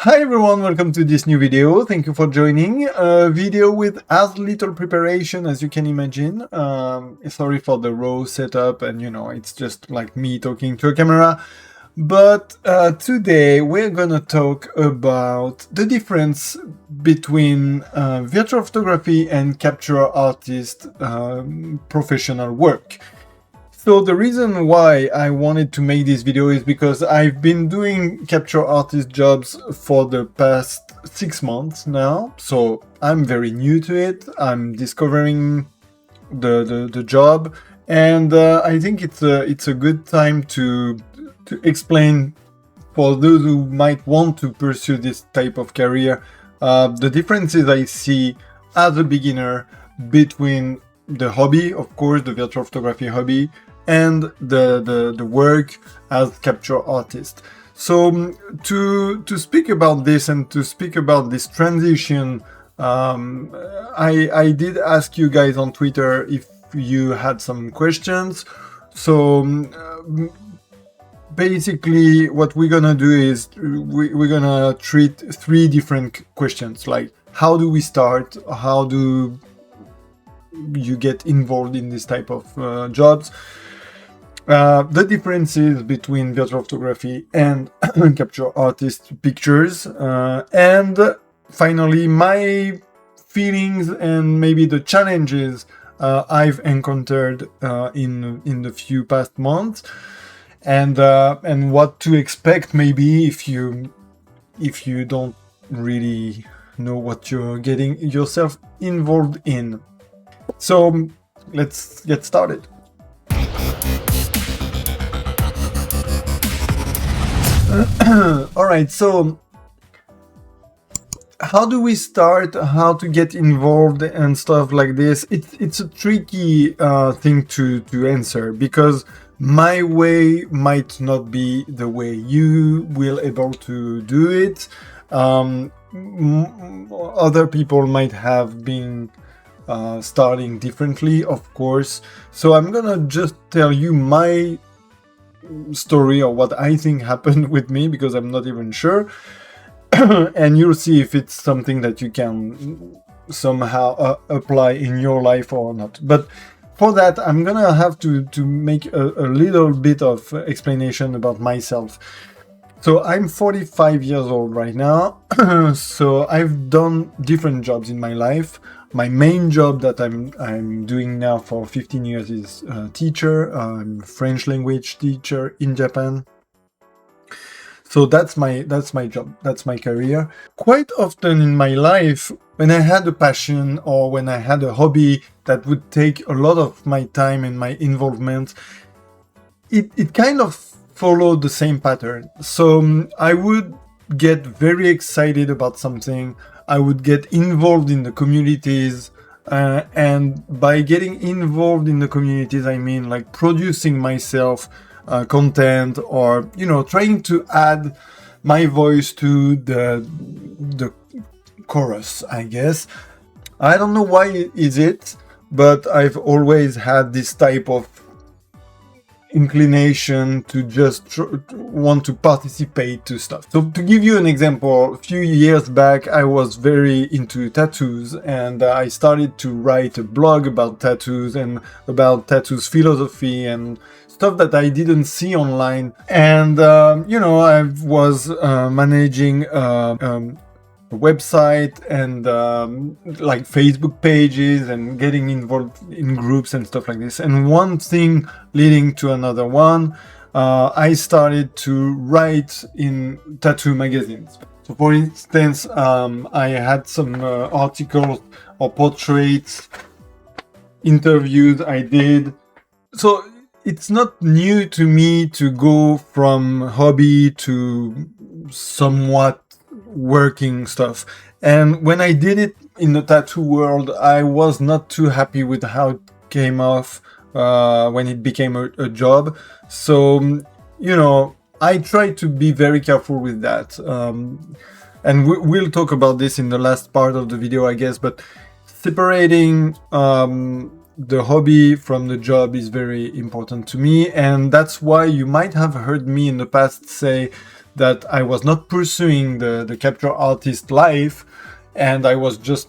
Hi everyone, welcome to this new video. Thank you for joining. A video with as little preparation as you can imagine. Sorry for the raw setup and it's just like me talking to a camera. But today we're gonna talk about the difference between virtual photography and capture artist professional work. So the reason why I wanted to make this video is because I've been doing capture artist jobs for the past 6 months now. So I'm very new to it. I'm discovering the job, and I think it's a good time to explain for those who might want to pursue this type of career the differences I see as a beginner between the hobby, of course, the virtual photography hobby, and the work as capture artist. So to speak about this and to speak about this transition, I did ask you guys on Twitter if you had some questions. So basically what we're gonna do is we're gonna treat 3 different questions, like how do we start, how do you get involved in this type of jobs, the differences between virtual photography and capture artist pictures, and finally my feelings and maybe the challenges I've encountered in the few past months, and what to expect maybe if you don't really know what you're getting yourself involved in. So let's get started. All right, so how do we start, how to get involved and stuff like this? It's a tricky thing to answer, because my way might not be the way you will able to do it. Other people might have been starting differently, of course. So I'm gonna just tell you my story, or what I think happened with me, because I'm not even sure. And you'll see if it's something that you can somehow apply in your life or not. But for that, I'm gonna have to make a little bit of explanation about myself. So I'm 45 years old right now. So I've done different jobs in my life. My main job that I'm doing now for 15 years is teacher. I'm French language teacher in Japan. So that's my job, that's my career. Quite often in my life, when I had a passion or when I had a hobby that would take a lot of my time and my involvement, it kind of followed the same pattern. So I would get very excited about something. I would get involved in the communities, and by getting involved in the communities, I mean like producing myself content, or trying to add my voice to the chorus, I guess. I don't know why is it, but I've always had this type of inclination to just want to participate to stuff. So to give you an example, a few years back I was very into tattoos, and I started to write a blog about tattoos and about tattoos philosophy and stuff that I didn't see online. And I was managing a website and like Facebook pages and getting involved in groups and stuff like this. And one thing leading to another one, I started to write in tattoo magazines. So for instance, I had some articles or portraits, interviews I did. So it's not new to me to go from hobby to somewhat working stuff. And when I did it in the tattoo world, I was not too happy with how it came off when it became a job. So I try to be very careful with that, and we'll talk about this in the last part of the video, I guess. But separating the hobby from the job is very important to me, and that's why you might have heard me in the past say that I was not pursuing the capture artist life, and I was just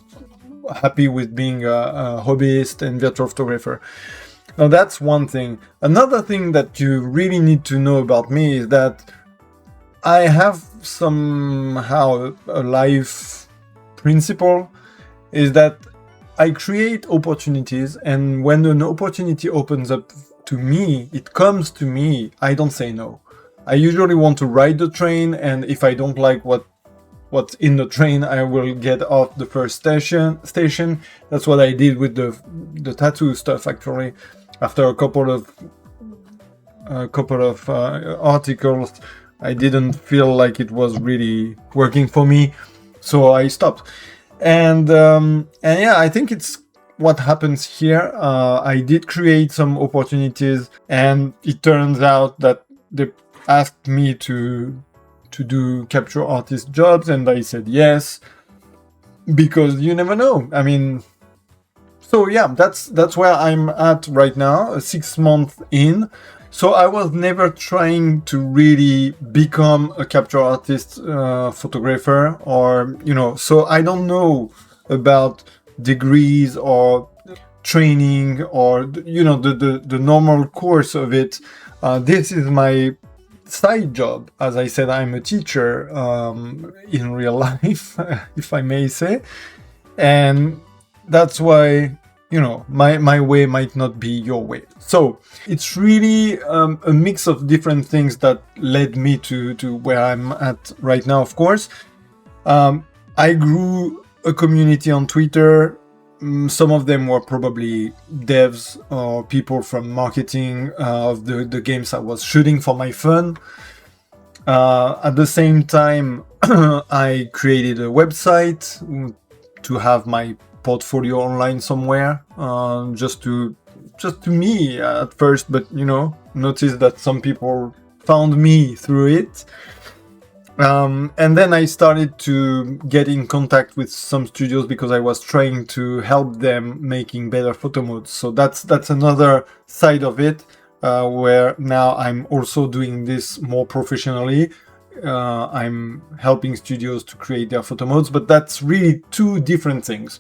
happy with being a hobbyist and virtual photographer. Now that's one thing. Another thing that you really need to know about me is that I have somehow a life principle, is that I create opportunities, and when an opportunity opens up to me, it comes to me, I don't say no. I usually want to ride the train, and if I don't like what's in the train, I will get off the first station. That's what I did with the tattoo stuff, actually. After a couple of articles, I didn't feel like it was really working for me, so I stopped. And yeah, I think it's what happens here. I did create some opportunities, and it turns out that they asked me to do capture artist jobs, and I said yes, because you never know. I mean, so yeah, that's where I'm at right now, 6 months in. So I was never trying to really become a capture artist photographer, or, you know, so I don't know about degrees or training or, you know, the normal course of it. This is my side job. As I said, I'm a teacher in real life, if I may say. And that's why, you know, my way might not be your way. So it's really a mix of different things that led me to where I'm at right now, of course. I grew a community on Twitter. Some of them were probably devs or people from marketing of the games I was shooting for my fun. At the same time, I created a website to have my portfolio online somewhere, just to me at first, but, you know, noticed that some people found me through it. And then I started to get in contact with some studios because I was trying to help them making better photo modes. So that's another side of it, where now I'm also doing this more professionally. I'm helping studios to create their photo modes, but that's really two different things.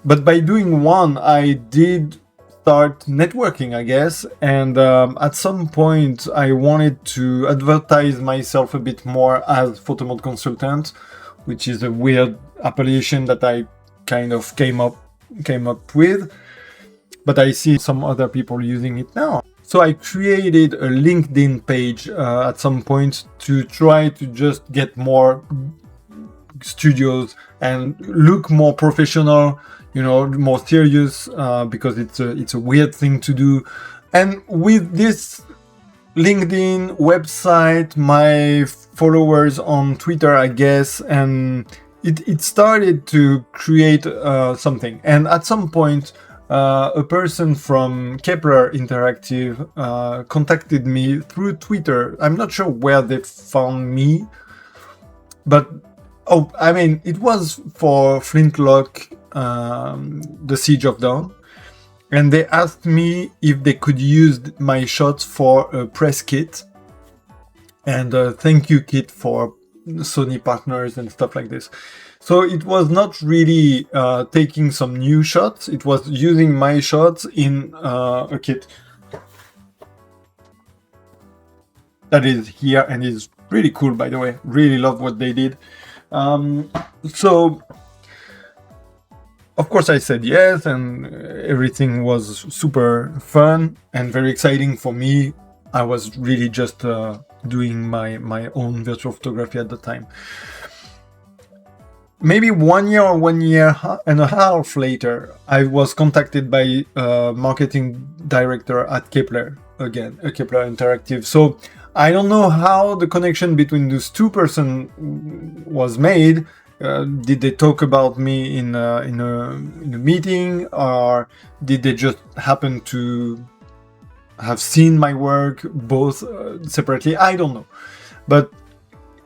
But by doing one, I did start networking, I guess, and at some point I wanted to advertise myself a bit more as photo mode consultant, which is a weird appellation that I kind of came up with, but I see some other people using it now. So I created a LinkedIn page at some point to try to just get more studios and look more professional, you know, more serious, because it's a weird thing to do. And with this LinkedIn website, my followers on Twitter, I guess, and it started to create something. And at some point, a person from Kepler Interactive contacted me through Twitter. I'm not sure where they found me, but I mean, it was for Flintlock, the Siege of Dawn, and they asked me if they could use my shots for a press kit and a thank you kit for Sony partners and stuff like this. So it was not really taking some new shots, it was using my shots in a kit that is here and is really cool, by the way. Really love what they did. So of course I said yes, and everything was super fun and very exciting for me. I was really just doing my own virtual photography at the time. Maybe 1 year or 1 year and a half later, I was contacted by a marketing director at Kepler, again, a Kepler Interactive. So I don't know how the connection between those two persons was made. Did they talk about me in a meeting, or did they just happen to have seen my work both separately? I don't know. But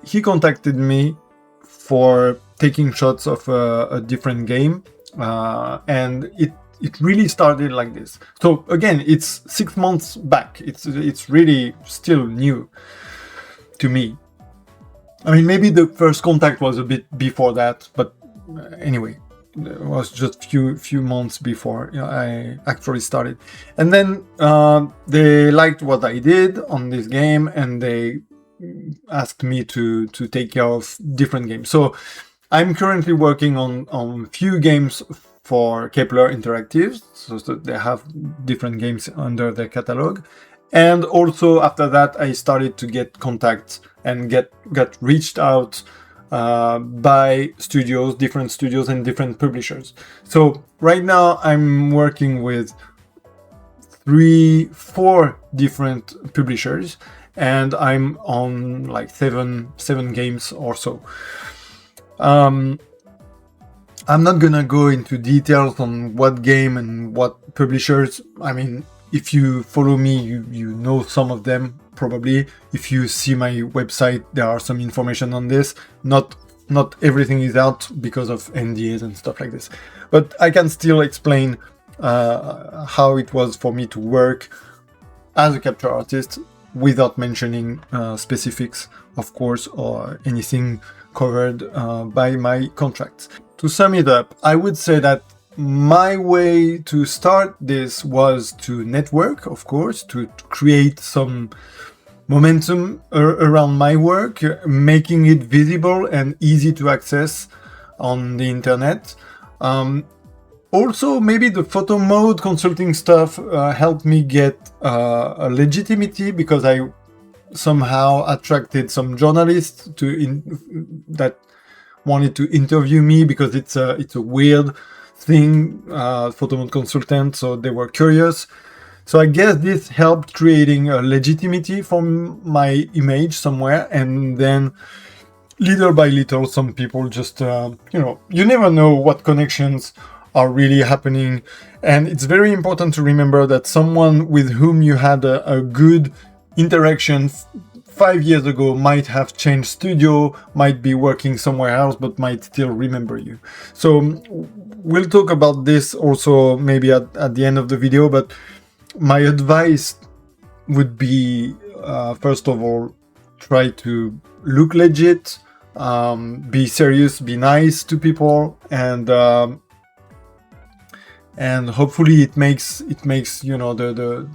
he contacted me for taking shots of a different game, and it really started like this. So again, it's 6 months back. It's really still new to me. I mean, maybe the first contact was a bit before that, but anyway, it was just few months before I actually started. And then they liked what I did on this game, and they asked me to take care of different games. So I'm currently working on few games for Kepler Interactive, so they have different games under their catalog. And also after that, I started to get contacts and get reached out by studios, different studios and different publishers. So right now I'm working with 4 different publishers, and I'm on like seven games or so. I'm not gonna go into details on what game and what publishers. I mean, if you follow me, you know some of them probably. If you see my website, there are some information on this. Not everything is out because of NDAs and stuff like this, but I can still explain how it was for me to work as a capture artist without mentioning specifics, of course, or anything covered by my contracts. To sum it up, I would say that my way to start this was to network, of course, to create some momentum around my work, making it visible and easy to access on the internet. Also, maybe the photo mode consulting stuff helped me get a legitimacy, because I somehow attracted some journalists that wanted to interview me, because it's a weird thing, photo mode consultant, so they were curious. So I guess this helped creating a legitimacy for my image somewhere, and then little by little, some people just, you never know what connections are really happening. And it's very important to remember that someone with whom you had a good interaction 5 years ago might have changed studio, might be working somewhere else, but might still remember you. So we'll talk about this also maybe at the end of the video, but my advice would be, first of all, try to look legit, be serious, be nice to people, and hopefully it makes the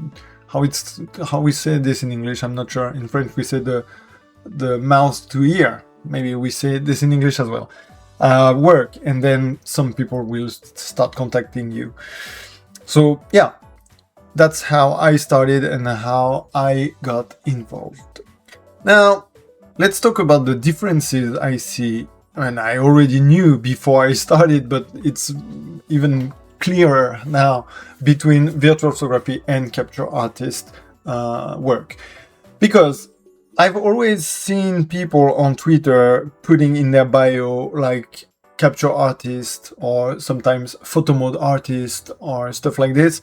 how we say this in English, I'm not sure. In French we say the mouth to ear. Maybe we say this in English as well. Work, and then some people will start contacting you. So yeah, that's how I started and how I got involved. Now, let's talk about the differences I see, and I already knew before I started, but it's even clearer now, between virtual photography and capture artist work. Because I've always seen people on Twitter putting in their bio like capture artist or sometimes photo mode artist or stuff like this.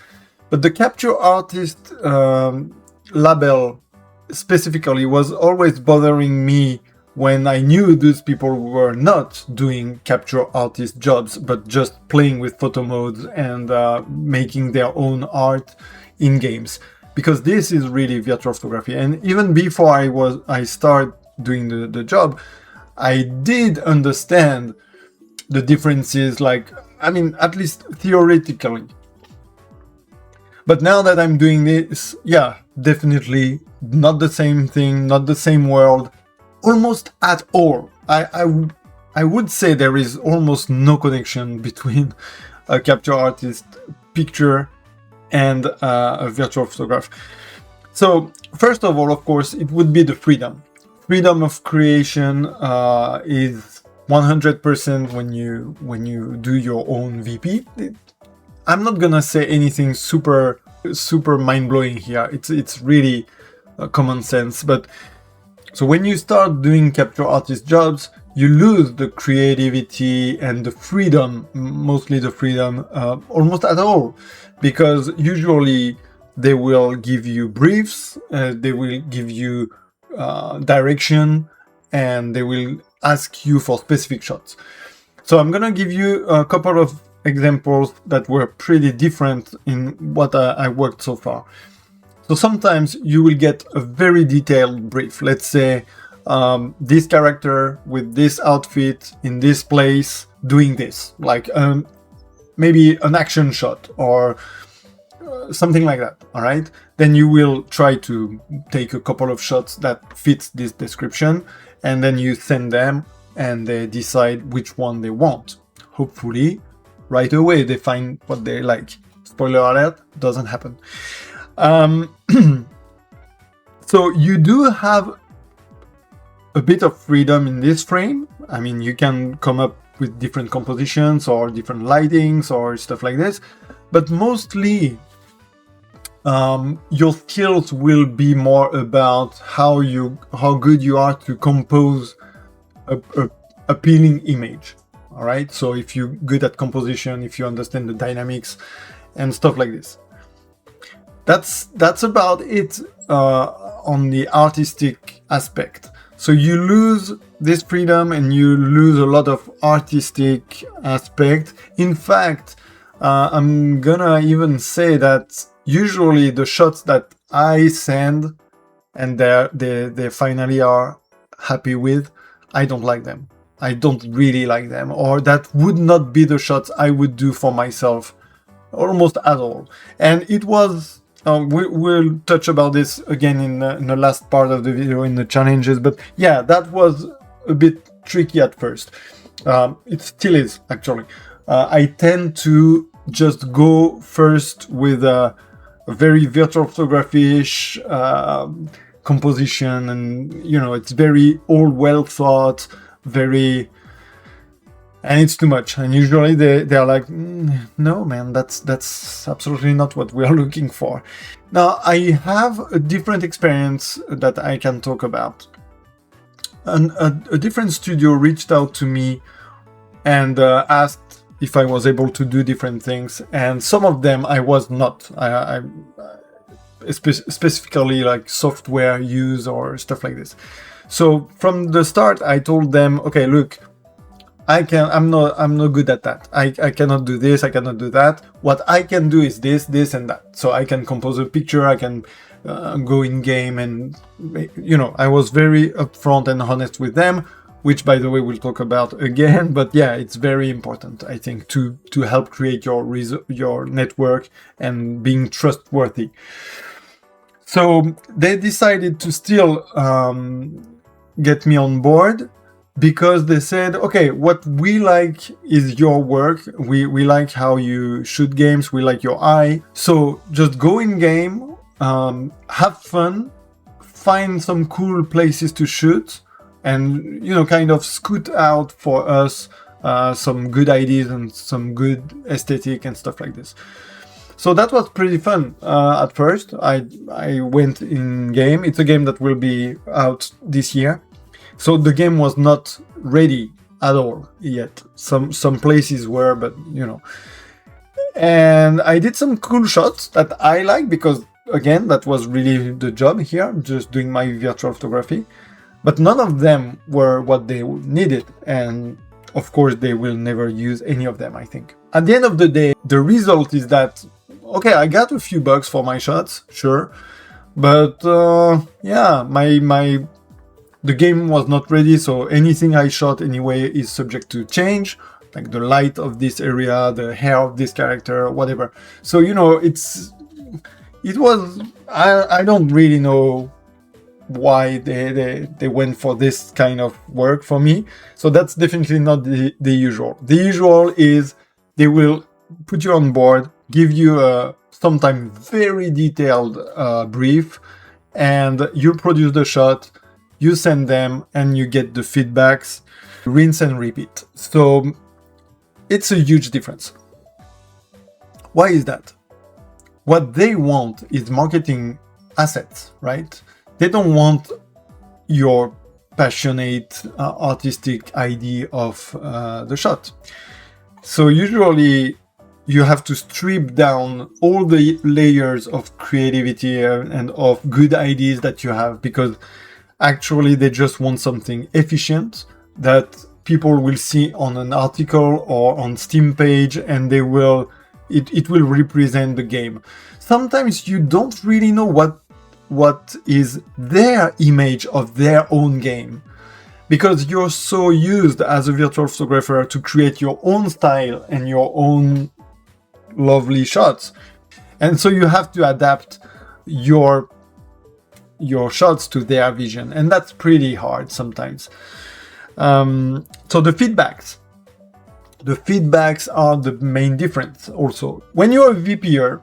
But the capture artist label specifically was always bothering me when I knew those people were not doing capture artist jobs, but just playing with photo modes and making their own art in games. Because this is really virtual photography. And even before I start doing the job, I did understand the differences, like, I mean, at least theoretically. But now that I'm doing this, yeah, definitely not the same thing, not the same world, almost at all. I would say there is almost no connection between a capture artist picture and a virtual photograph. So first of all, of course, it would be the freedom. Freedom of creation is 100% when you do your own VP. I'm not gonna say anything super mind-blowing here. It's really common sense. But so when you start doing capture artist jobs, you lose the creativity and the freedom, mostly the freedom, almost at all, because usually they will give you briefs, they will give you direction, and they will ask you for specific shots. So I'm gonna give you a couple of examples that were pretty different in what I worked so far. So sometimes you will get a very detailed brief. Let's say this character with this outfit in this place doing this, like maybe an action shot or something like that. All right, then you will try to take a couple of shots that fit this description, and then you send them and they decide which one they want. Hopefully right away they find what they like. Spoiler alert, doesn't happen. So you do have a bit of freedom in this frame. I mean, you can come up with different compositions or different lightings or stuff like this, but mostly your skills will be more about how good you are to compose a appealing image. All right, so if you're good at composition, if you understand the dynamics and stuff like this, that's about it on the artistic aspect. So you lose this freedom and you lose a lot of artistic aspect. In fact, I'm gonna even say that usually the shots that I send and they finally are happy with, I don't like them. I don't really like them, or that would not be the shots I would do for myself almost at all. And it was, we'll touch about this again in the last part of the video in the challenges, but yeah, that was a bit tricky at first. It still is, actually. I tend to just go first with a very virtual photography-ish composition, and it's very all well thought, very, and it's too much. And usually they're like, no man, that's absolutely not what we are looking for. Now I have a different experience that I can talk about. A different studio reached out to me and asked if I was able to do different things, and some of them I was not. I specifically like software use or stuff like this. So from the start I told them, okay, look, I'm not good at that. I cannot do this, I cannot do that. What I can do is this and that. So I can compose a picture, I can go in game, and I was very upfront and honest with them, which by the way we'll talk about again. But yeah, it's very important, I think, to help create your network and being trustworthy. So they decided to still get me on board, because they said, okay, what we like is your work. We like how you shoot games. We like your eye. So just go in game, have fun, find some cool places to shoot, and kind of scoot out for us some good ideas and some good aesthetic and stuff like this. So that was pretty fun. At first I went in game. It's a game that will be out this year. So the game was not ready at all yet. Some places were, but And I did some cool shots that I like, because again, that was really the job here, just doing my virtual photography. But none of them were what they needed, and of course they will never use any of them, I think. At the end of the day, the result is that, okay, I got a few bucks for my shots, sure, but yeah, the game was not ready, so anything I shot anyway is subject to change, like the light of this area, the hair of this character, whatever. So I don't really know why they went for this kind of work for me. So that's definitely not the usual. The usual is they will put you on board, give you a sometimes very detailed brief, and you produce the shot, you send them, and you get the feedbacks, rinse and repeat. So it's a huge difference. Why is that? What they want is marketing assets, right? They don't want your passionate artistic idea of the shot. So usually you have to strip down all the layers of creativity and of good ideas that you have, because actually they just want something efficient that people will see on an article or on Steam page, and it will represent the game. Sometimes you don't really know what what is their image of their own game. Because you're so used as a virtual photographer to create your own style and your own lovely shots. And so you have to adapt your shots to their vision. And that's pretty hard sometimes. So the feedbacks are the main difference also. When you're a VPer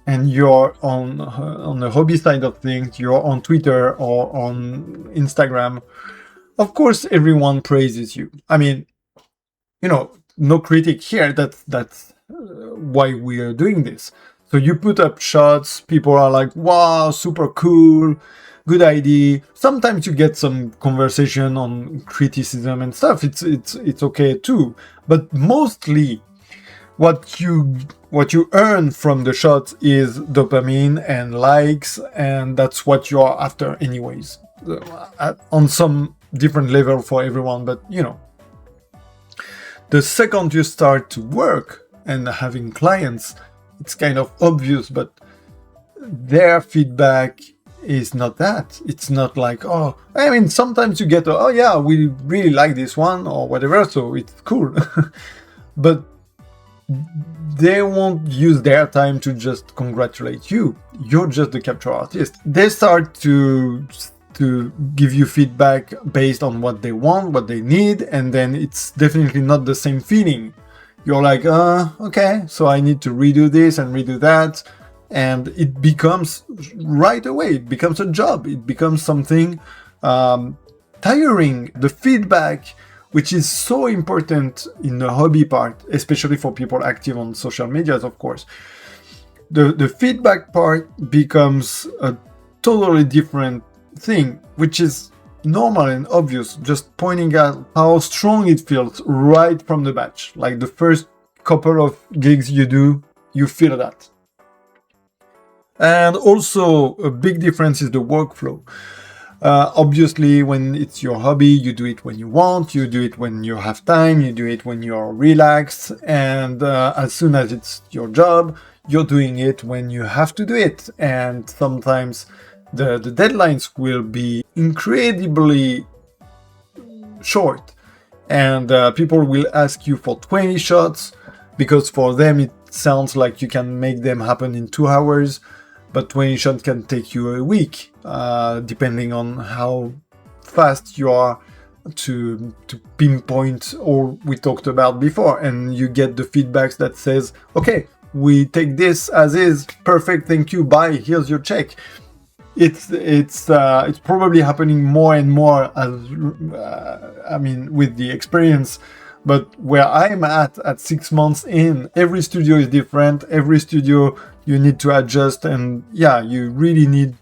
and you're on the hobby side of things, you're on Twitter or on Instagram, of course everyone praises you. I mean, you know, no critic here. That's why we are doing this. So you put up shots, people are like, wow, super cool, good idea. Sometimes you get some conversation on criticism and stuff. It's okay too. But mostly what you earn from the shots is dopamine and likes, and that's what you are after anyways. On some different level for everyone, but you know. The second you start to work and having clients, it's kind of obvious, but their feedback is not that. It's not like, oh, I mean, sometimes you get, oh yeah, we really like this one or whatever, so it's cool. But they won't use their time to just congratulate you. You're just the capture artist. They start to give you feedback based on what they want, what they need, and then it's definitely not the same feeling. You're like, okay, so I need to redo this and redo that, and it becomes right away, it becomes a job, it becomes something tiring. The feedback, which is so important in the hobby part, especially for people active on social medias, of course, the feedback part becomes a totally different thing, which is normal and obvious, just pointing out how strong it feels right from the batch. Like the first couple of gigs you do, you feel that. And also a big difference is the workflow. Obviously, when it's your hobby, you do it when you want, you do it when you have time, you do it when you're relaxed, and as soon as it's your job, you're doing it when you have to do it. And sometimes the deadlines will be incredibly short, and people will ask you for 20 shots because for them it sounds like you can make them happen in 2 hours, but 20 shots can take you a week, depending on how fast you are to pinpoint all we talked about before. And you get the feedbacks that says, okay, we take this as is, perfect, thank you, bye, here's your check. It's probably happening more and more as I mean, with the experience. But where I'm at 6 months in, every studio is different. Every studio you need to adjust, and yeah, you really need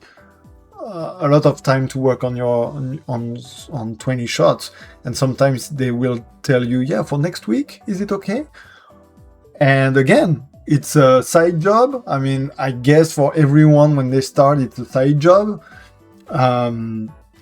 a lot of time to work on your on 20 shots. And sometimes they will tell you, yeah, for next week, is it okay? And again, it's a side job. I mean, I guess for everyone when they start, it's a side job.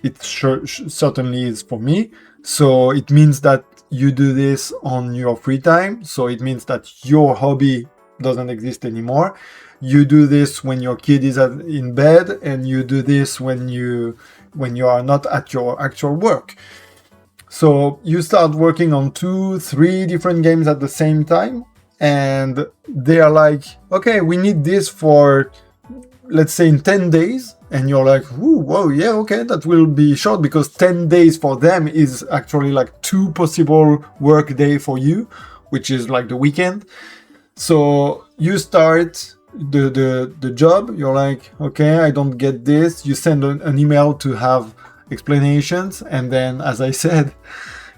It certainly is for me. So it means that you do this on your free time. So it means that your hobby doesn't exist anymore. You do this when your kid is in bed, and you do this when you are not at your actual work. So you start working on 2-3 different games at the same time. And they are like, okay, we need this for, let's say, in 10 days. And you're like, ooh, whoa, yeah, okay, that will be short, because 10 days for them is actually like 2 possible work day for you, which is like the weekend. So you start the job, you're like, okay, I don't get this. You send an email to have explanations. And then, as I said,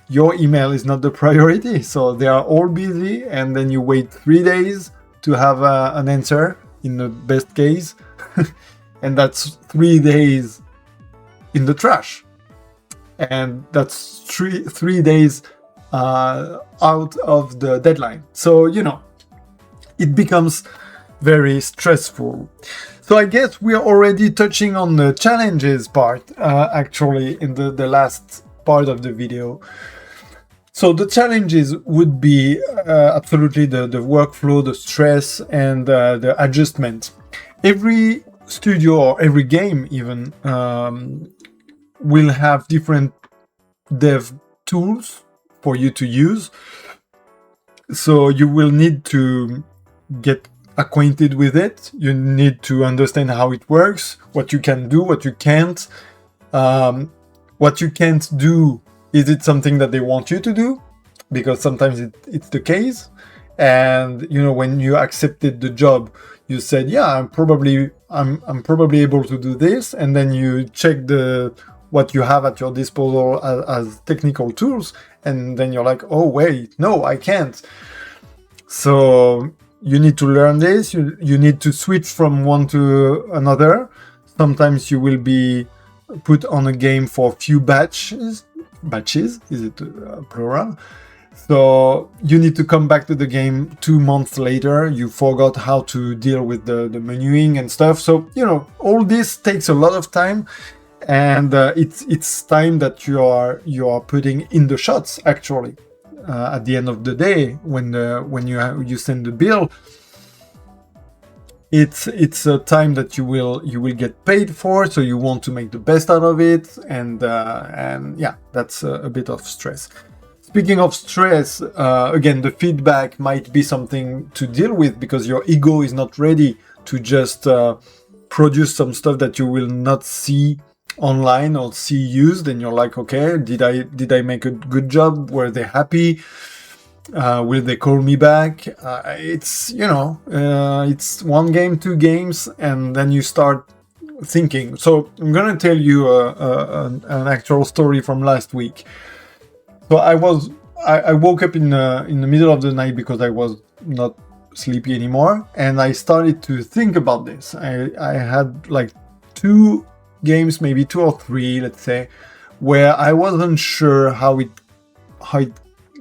your email is not the priority, so they are all busy, and then you wait 3 days to have an answer in the best case, and that's 3 days in the trash, and that's three days out of the deadline. So, you know, it becomes very stressful. So I guess we are already touching on the challenges part, actually, in the last part of the video. So the challenges would be absolutely the workflow, the stress, and the adjustment. Every studio or every game even will have different dev tools for you to use. So you will need to get acquainted with it. You need to understand how it works, what you can do, what you can't. What you can't do, is it something that they want you to do? Because sometimes it's the case. And when you accepted the job, you said, yeah, I'm probably able to do this, and then you check what you have at your disposal as technical tools, and then you're like, oh wait, no, I can't. So you need to learn this. You need to switch from one to another. Sometimes you will be put on a game for a few batches, is it plural? So you need to come back to the game 2 months later. You forgot how to deal with the menuing and stuff. So, all this takes a lot of time, and it's time that you are putting in the shots, actually. At the end of the day, when you send the bill, it's a time that you will get paid for, so you want to make the best out of it, and yeah, that's a bit of stress. Speaking of stress, again, the feedback might be something to deal with, because your ego is not ready to just produce some stuff that you will not see online or see used, and you're like, okay, did I make a good job? Were they happy? Will they call me back? It's it's one game, 2 games, and then you start thinking. So I'm gonna tell you an actual story from last week. So I woke up in the middle of the night because I was not sleepy anymore, and I started to think about this. I had like 2 games, maybe 2 or 3, let's say, where I wasn't sure how it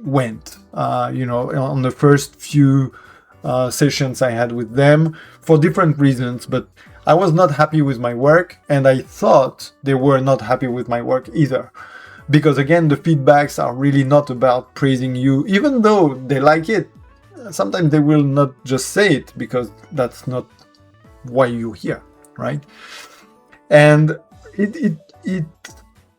went. On the first few sessions I had with them, for different reasons, but I was not happy with my work, and I thought they were not happy with my work either. Because again, the feedbacks are really not about praising you, even though they like it. Sometimes they will not just say it, because that's not why you're here, right? And it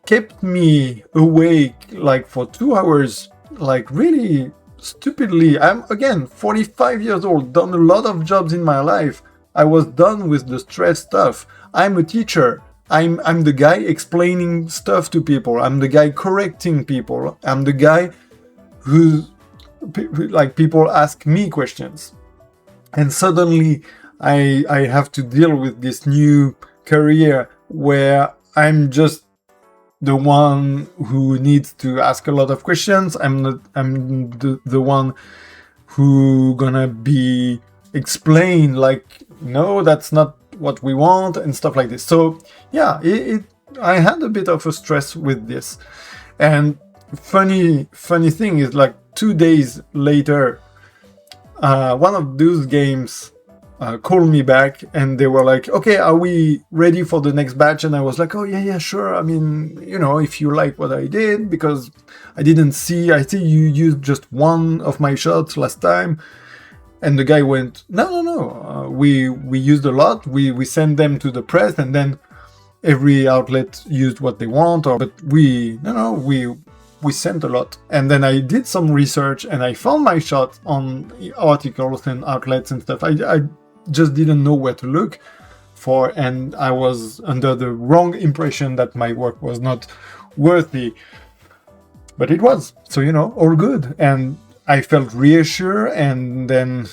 kept me awake like for 2 hours, like really stupidly. I'm again 45 years old, done a lot of jobs in my life. I was done with the stress stuff. I'm a teacher. I'm the guy explaining stuff to people. I'm the guy correcting people. I'm the guy who, like, people ask me questions. And suddenly I have to deal with this new career where I'm just the one who needs to ask a lot of questions. I'm the one who gonna be explained, like, no, that's not what we want, and stuff like this. So yeah, I had a bit of a stress with this. And funny thing is, like 2 days later, one of those games called me back, and they were like, okay, are we ready for the next batch? And I was like, oh yeah, sure. I mean, if you like what I did, because I see you used just one of my shots last time. And the guy went, no, we used a lot. We sent them to the press, and then every outlet used what they want. But we sent a lot. And then I did some research, and I found my shot on articles and outlets and stuff. I just didn't know where to look for, and I was under the wrong impression that my work was not worthy. But it was. So, all good. And I felt reassured, and then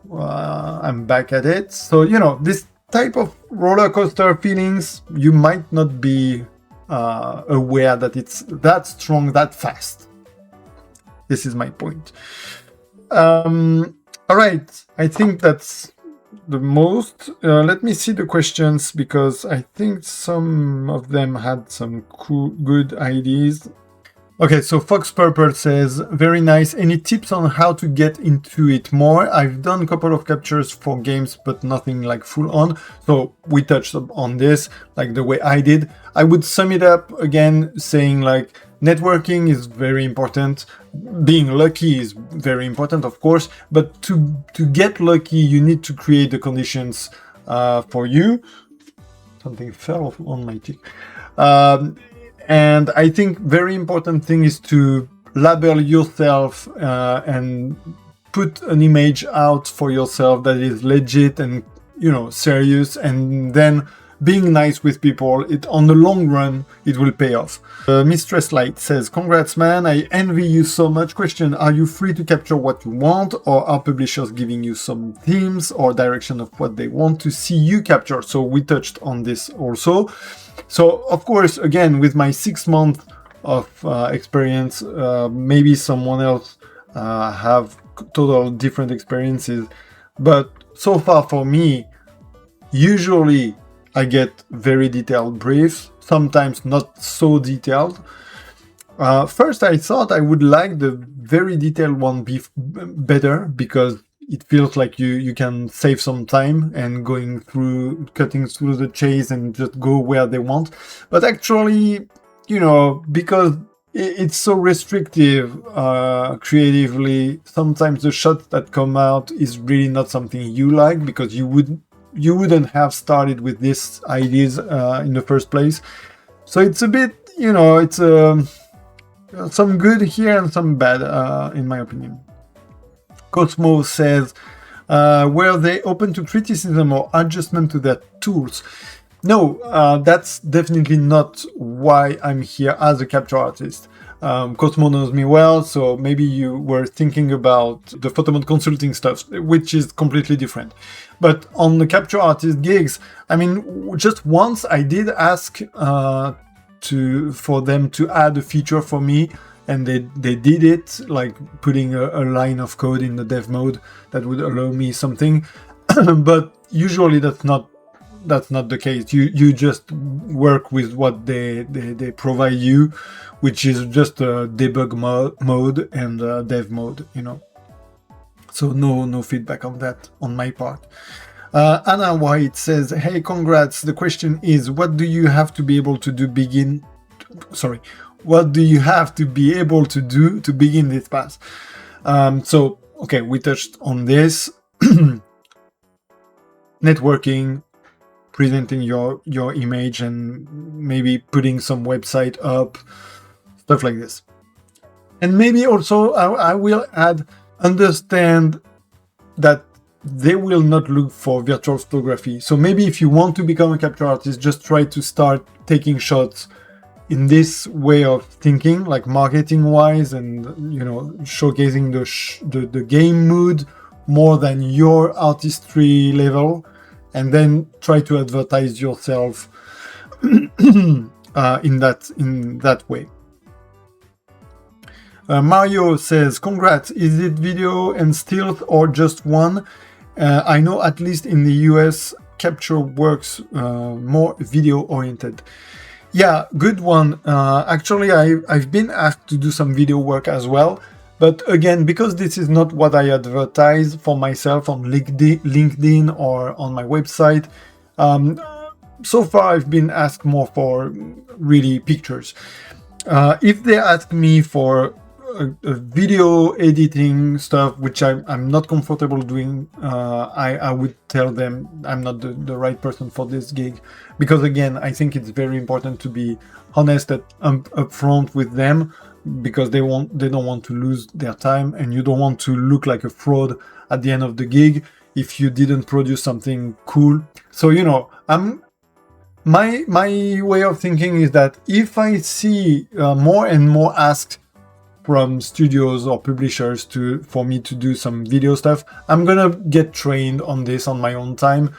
I'm back at it. So, this type of roller coaster feelings, you might not be aware that it's that strong, that fast. This is my point. All right, I think that's the most. Let me see the questions, because I think some of them had some good ideas. Okay, so Fox Purple says, very nice. Any tips on how to get into it more? I've done a couple of captures for games, but nothing like full on. So we touched on this, like the way I did. I would sum it up again saying, like, networking is very important. Being lucky is very important, of course. But to get lucky, you need to create the conditions for you. something fell on my cheek. And I think very important thing is to label yourself and put an image out for yourself that is legit and, you know, serious, and then being nice with people, it on the long run, it will pay off. Mistress Light says, congrats man, I envy you so much. Question, are you free to capture what you want, or are publishers giving you some themes or direction of what they want to see you capture? So we touched on this also. So of course, again, with my 6 months of experience, maybe someone else have total different experiences, but so far for me, usually I get very detailed briefs, sometimes not so detailed. First, I thought I would like the very detailed one better, because it feels like you can save some time and cutting through the chase and just go where they want. But actually, you know, because it's so restrictive creatively, sometimes the shots that come out is really not something you like, because you wouldn't have started with these ideas in the first place. So it's a bit, you know, it's some good here and some bad, in my opinion. Cosmo says, were they open to criticism or adjustment to their tools? No, that's definitely not why I'm here as a capture artist. Cosmo knows me well, so maybe you were thinking about the Photomod consulting stuff, which is completely different. But on the capture artist gigs, I mean, just once I did ask for them to add a feature for me, and they did it, like putting a line of code in the dev mode that would allow me something. But usually that's not the case. You just work with what they provide you, which is just a debug mode and a dev mode, you know. So no feedback on that on my part. Anna White says, hey, congrats. The question is, what do you have to be able to do what do you have to be able to do to begin this path? So, okay, we touched on this. Networking, presenting your image, and maybe putting some website up, stuff like this. And maybe also I will add, understand that they will not look for virtual photography. So maybe if you want to become a capture artist, just try to start taking shots in this way of thinking, like marketing wise, and, you know, showcasing the game mood more than your artistry level, and then try to advertise yourself in that way. Mario says, congrats, is it video and stills or just one? I know at least in the US, capture works more video oriented. Yeah, good one. Actually, I've been asked to do some video work as well. But again, because this is not what I advertise for myself on LinkedIn or on my website, so far I've been asked more for really pictures. If they ask me for a video editing stuff, which I'm not comfortable doing, I would tell them I'm not the right person for this gig, because again, I think it's very important to be honest upfront with them, because they don't want to lose their time, and you don't want to look like a fraud at the end of the gig if you didn't produce something cool. So, you know, my way of thinking is that if I see more and more asked from studios or publishers for me to do some video stuff, I'm gonna get trained on this on my own time,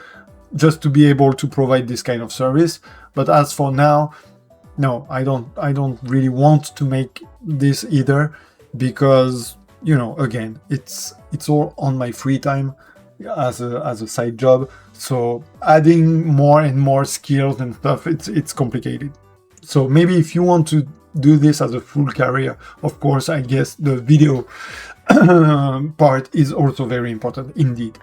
just to be able to provide this kind of service. But as for now, no, I don't really want to make this either, because, you know, again, it's all on my free time as a side job. So adding more and more skills and stuff, it's complicated. So maybe if you want to do this as a full career, of course, I guess the video part is also very important indeed.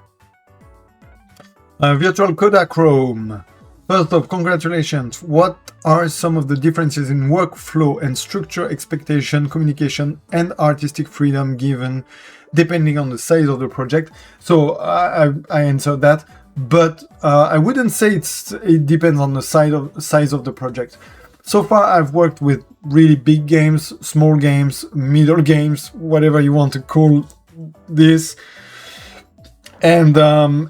Virtual Kodachrome. First off, congratulations. What are some of the differences in workflow and structure, expectation, communication, and artistic freedom given depending on the size of the project? So I answered that, but I wouldn't say it depends on the size of the project. So far, I've worked with really big games, small games, middle games, whatever you want to call this. And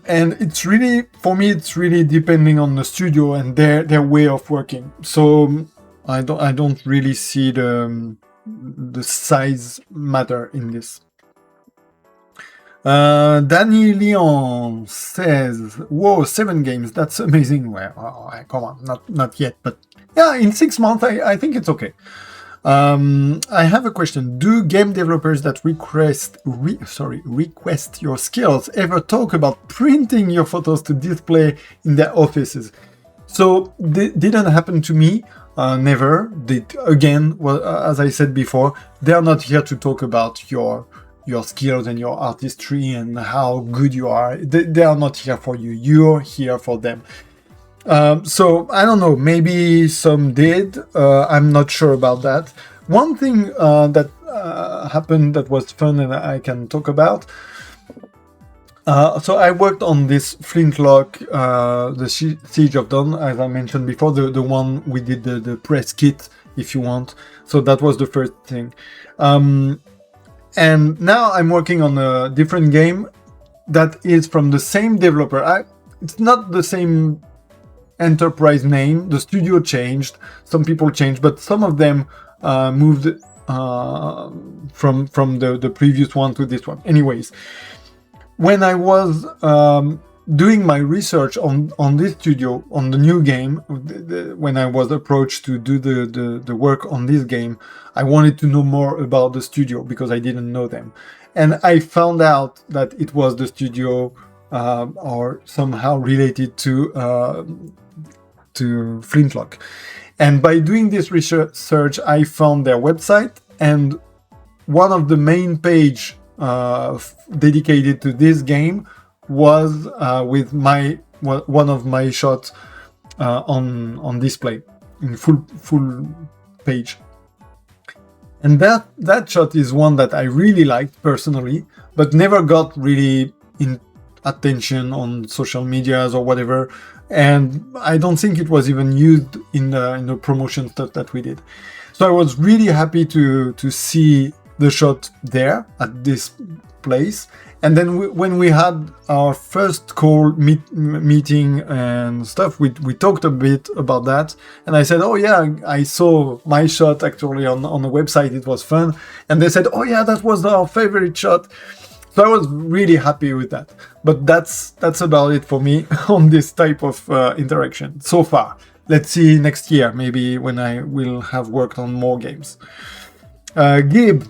it's really, for me, it's really depending on the studio and their way of working. So I don't really see the size matter in this. Danny Leon says, "Whoa, 7 games! That's amazing." Well, come on, not yet, but yeah, in 6 months, I think it's okay. I have a question. Do game developers that request your skills ever talk about printing your photos to display in their offices? So didn't happen to me. Never. Again, well, as I said before, they are not here to talk about your skills and your artistry and how good you are. They are not here for you. You're here for them. So I don't know, maybe some did. I'm not sure about that. One thing that happened that was fun and I can talk about. So I worked on this flintlock, the Siege of Dawn, as I mentioned before, the one we did the press kit, if you want. So that was the first thing. And now I'm working on a different game that is from the same developer. It's not the same enterprise name. The studio changed. Some people changed, but some of them moved from the previous one to this one. Anyways, when I was doing my research on this studio, on the new game, when I was approached to do the work on this game, I wanted to know more about the studio because I didn't know them. And I found out that it was the studio or somehow related to Flintlock. And by doing this research, I found their website, and one of the main page dedicated to this game was with one of my shots on display in full page. And that shot is one that I really liked personally, but never got really in attention on social medias or whatever. And I don't think it was even used in the promotion stuff that we did. So I was really happy to see the shot there at this place. And then when we had our first call meeting and stuff, we talked a bit about that. And I said, oh yeah, I saw my shot actually on the website. It was fun. And they said, oh yeah, that was our favorite shot. So I was really happy with that. But that's about it for me on this type of interaction so far. Let's see next year, maybe when I will have worked on more games. Gib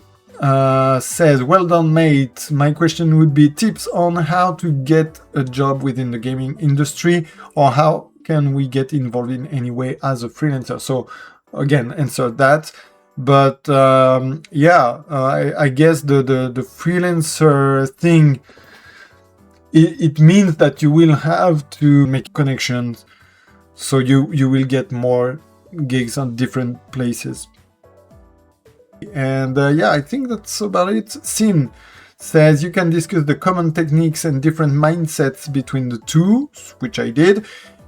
says, well done, mate. My question would be tips on how to get a job within the gaming industry, or how can we get involved in any way as a freelancer? So again, answer that. But I guess the freelancer thing, it means that you will have to make connections, so you will get more gigs on different places. And I think that's about it. Sin says you can discuss the common techniques and different mindsets between the two, which I did.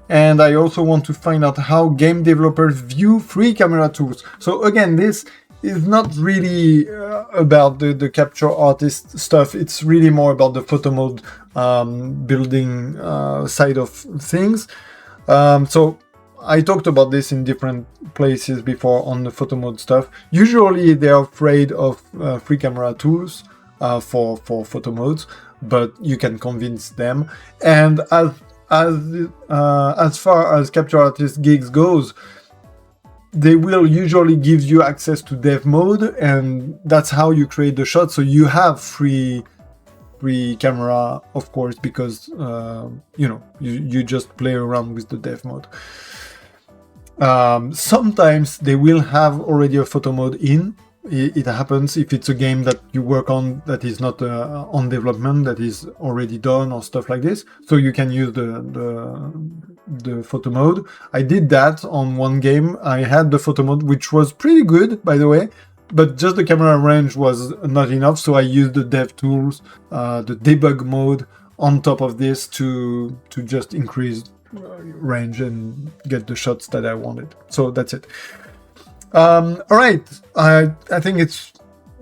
And I also want to find out how game developers view free camera tools. So again, this is not really about the capture artist stuff. It's really more about the photo mode building side of things. So I talked about this in different places before on the photo mode stuff. Usually they're afraid of free camera tools for photo modes, but you can convince them. And as far as capture artist gigs goes, they will usually give you access to dev mode, and that's how you create the shot. So you have free camera, of course, because you just play around with the dev mode. Sometimes they will have already a photo mode in. It happens if it's a game that you work on that is not on development, that is already done or stuff like this. So you can use the photo mode. I did that on one game. I had the photo mode, which was pretty good, by the way, but just the camera range was not enough. So I used the dev tools, the debug mode on top of this to just increase range and get the shots that I wanted. So that's it. All right, I think it's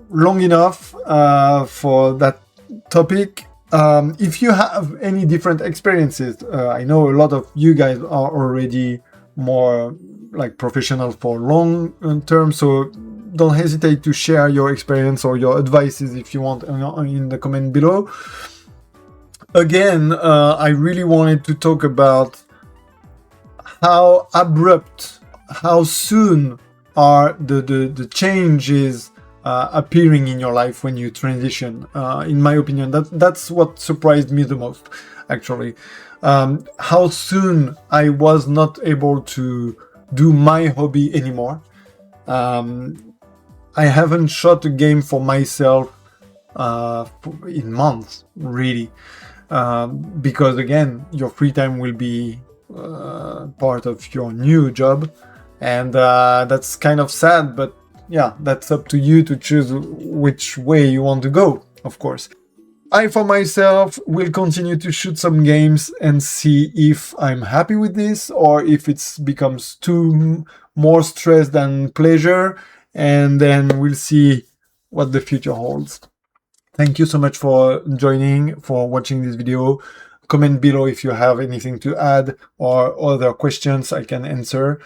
long enough for that topic. If you have any different experiences, I know a lot of you guys are already more like professionals for long term, so don't hesitate to share your experience or your advices if you want in the comment below. Again, I really wanted to talk about how abrupt, how soon are the changes appearing in your life when you transition. In my opinion, that's what surprised me the most, actually. How soon I was not able to do my hobby anymore. I haven't shot a game for myself in months, really. Because again, your free time will be part of your new job, and that's kind of sad, but yeah, that's up to you to choose which way you want to go, of course. I, for myself, will continue to shoot some games and see if I'm happy with this or if it becomes too more stress than pleasure, and then we'll see what the future holds. Thank you so much for joining, for watching this video. Comment below if you have anything to add or other questions I can answer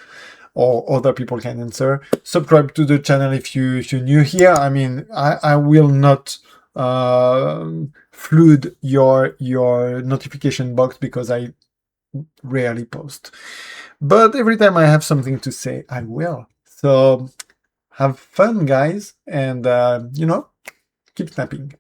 or other people can answer. Subscribe to the channel if you're new here. I mean, I will not flood your notification box because I rarely post. But every time I have something to say, I will. So have fun, guys, and you know, keep snapping.